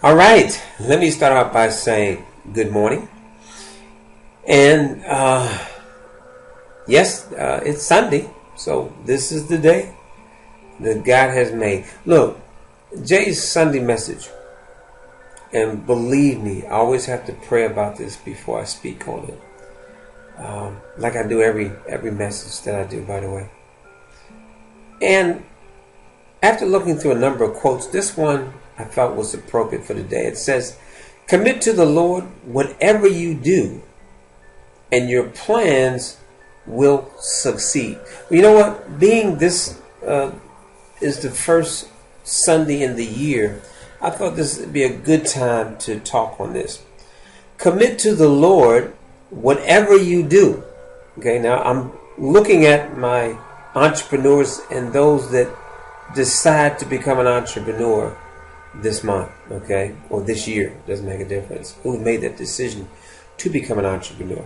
All right, let me start out by saying good morning. And yes, it's Sunday, so this is the day that God has made. Look, Jay's Sunday message, and believe me, I always have to pray about this before I speak on it. Like I do every message that I do, by the way. And after looking through a number of quotes, this one I felt was appropriate for today. It says, "Commit to the Lord whatever you do, and your plans will succeed." Well, you know what? Being this is the first Sunday in the year, I thought this would be a good time to talk on this. Commit to the Lord whatever you do. Okay, now I'm looking at my entrepreneurs and those that decide to become an entrepreneur this month, okay, or this year, doesn't make a difference, who made that decision to become an entrepreneur.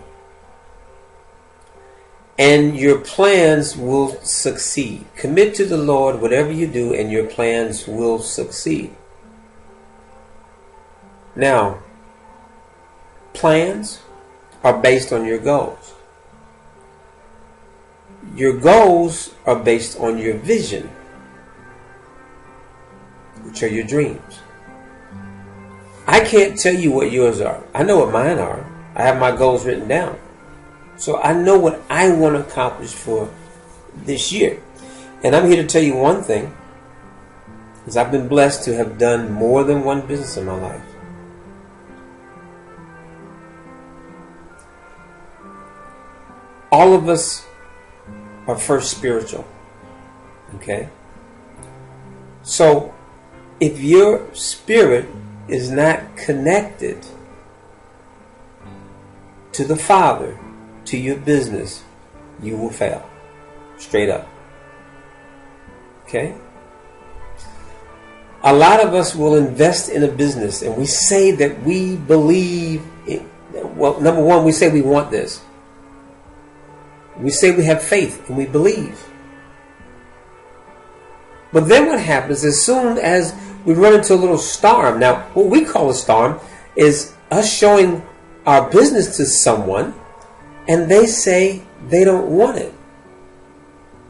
And your plans will succeed. Commit to the Lord whatever you do, and your plans will succeed. Now, plans are based on your goals. Your goals are based on your vision, which are your dreams. I can't tell you what yours are. I know what mine are. I have my goals written down. So I know what I want to accomplish for this year. And I'm here to tell you one thing, is I've been blessed to have done more than one business in my life. All of us are first spiritual. Okay? So if your spirit is not connected to the Father, to your business, you will fail. Straight up. Okay? A lot of us will invest in a business and we say that we believe in, well, number one, we say we want this. We say we have faith and we believe. But then what happens, as soon as we run into a little storm, now what we call a storm is us showing our business to someone and they say they don't want it.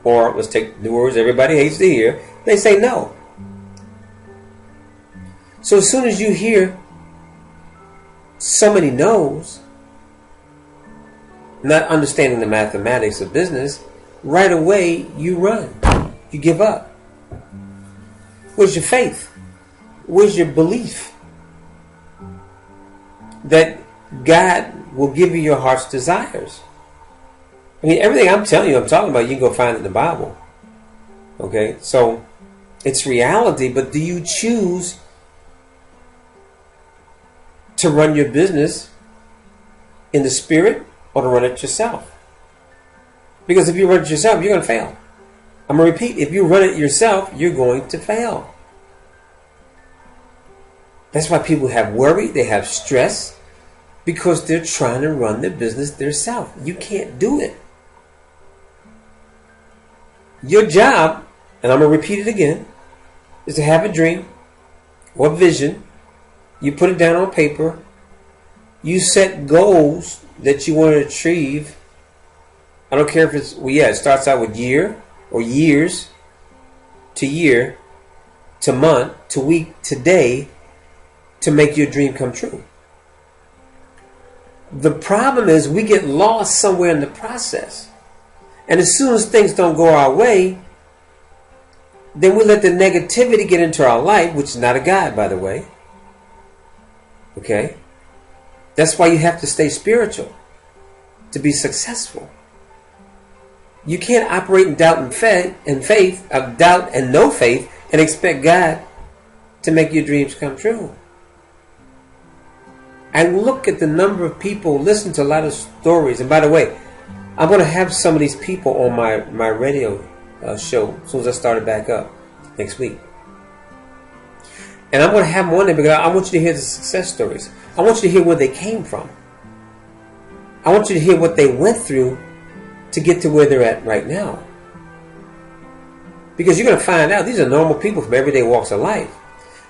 Or let's take the words everybody hates to hear, they say no. So as soon as you hear so many no's, not understanding the mathematics of business, right away you run. You give up. Where's your faith? Where's your belief that God will give you your heart's desires? I mean, everything I'm telling you, I'm talking about, you can go find it in the Bible. Okay? So, it's reality, but do you choose to run your business in the spirit or to run it yourself? Because if you run it yourself, you're going to fail. I'm going to repeat, if you run it yourself, you're going to fail. That's why people have worry, they have stress, because they're trying to run their business themselves. You can't do it. Your job, and I'm going to repeat it again, is to have a dream or vision. You put it down on paper. You set goals that you want to achieve. I don't care if it's, well, yeah, it starts out with year or years to year to month to week to day to make your dream come true. The problem is we get lost somewhere in the process. And as soon as things don't go our way, then we let the negativity get into our life, which is not a God, by the way. Okay? That's why you have to stay spiritual to be successful. You can't operate in doubt and faith, doubt and no faith, and expect God to make your dreams come true. I look at the number of people, listen to a lot of stories, and by the way, I'm going to have some of these people on my radio show as soon as I start it back up next week. And I'm going to have them on there because I want you to hear the success stories. I want you to hear where they came from. I want you to hear what they went through to get to where they're at right now. Because you're going to find out these are normal people from everyday walks of life.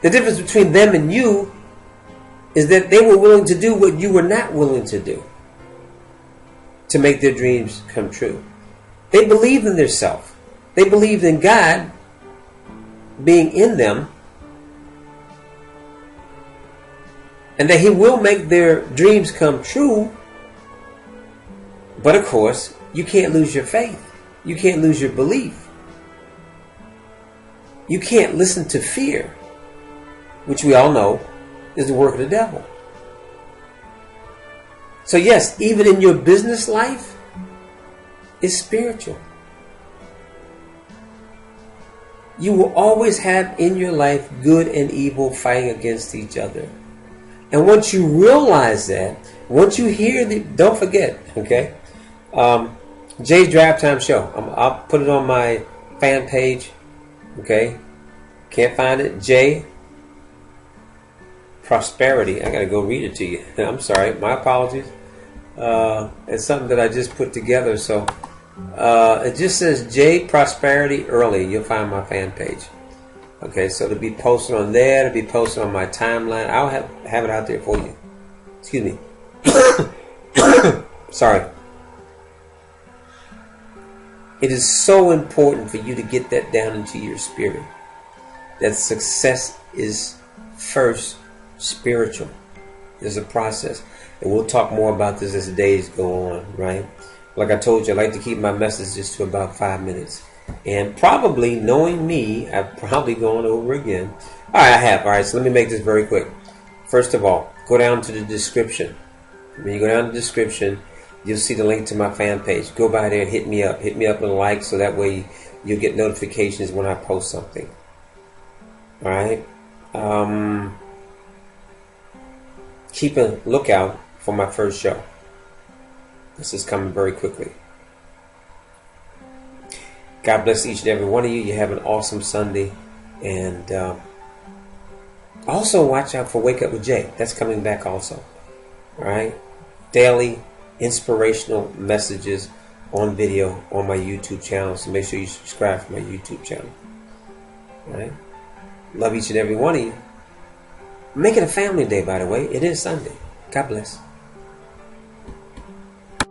The difference between them and you is that they were willing to do what you were not willing to do to make their dreams come true. They believed in themselves. They believed in God being in them, and that He will make their dreams come true. But of course, you can't lose your faith. You can't lose your belief. You can't listen to fear, which we all know is the work of the devil. So yes, even in your business life, it's spiritual. You will always have in your life good and evil fighting against each other. And once you realize that, once you hear don't forget, okay? Jay's Drive Time Show. I'll put it on my fan page. Okay? Can't find it. Jay Prosperity. I gotta go read it to you. I'm sorry. My apologies. It's something that I just put together. So it just says Jay Prosperity Earley. You'll find my fan page. Okay, so it'll be posted on there. It'll be posted on my timeline. I'll have it out there for you. Excuse me. Sorry. It is so important for you to get that down into your spirit. That success is first spiritual. There's a process. And we'll talk more about this as the days go on, right? Like I told you, I like to keep my messages to about 5 minutes. And probably, knowing me, I've probably gone over again. All right, I have. All right, so let me make this very quick. First of all, go down to the description. When you go down to the description, you'll see the link to my fan page. Go by there and hit me up. Hit me up with a like so that way you'll get notifications when I post something. All right? Keep a lookout for my first show. This is coming very quickly. God bless each and every one of you. You have an awesome Sunday. And also watch out for Wake Up with Jay. That's coming back also. All right? Daily inspirational messages on video on my YouTube channel. So make sure you subscribe to my YouTube channel. All right? Love each and every one of you. Make it a family day, by the way. It is Sunday. God bless.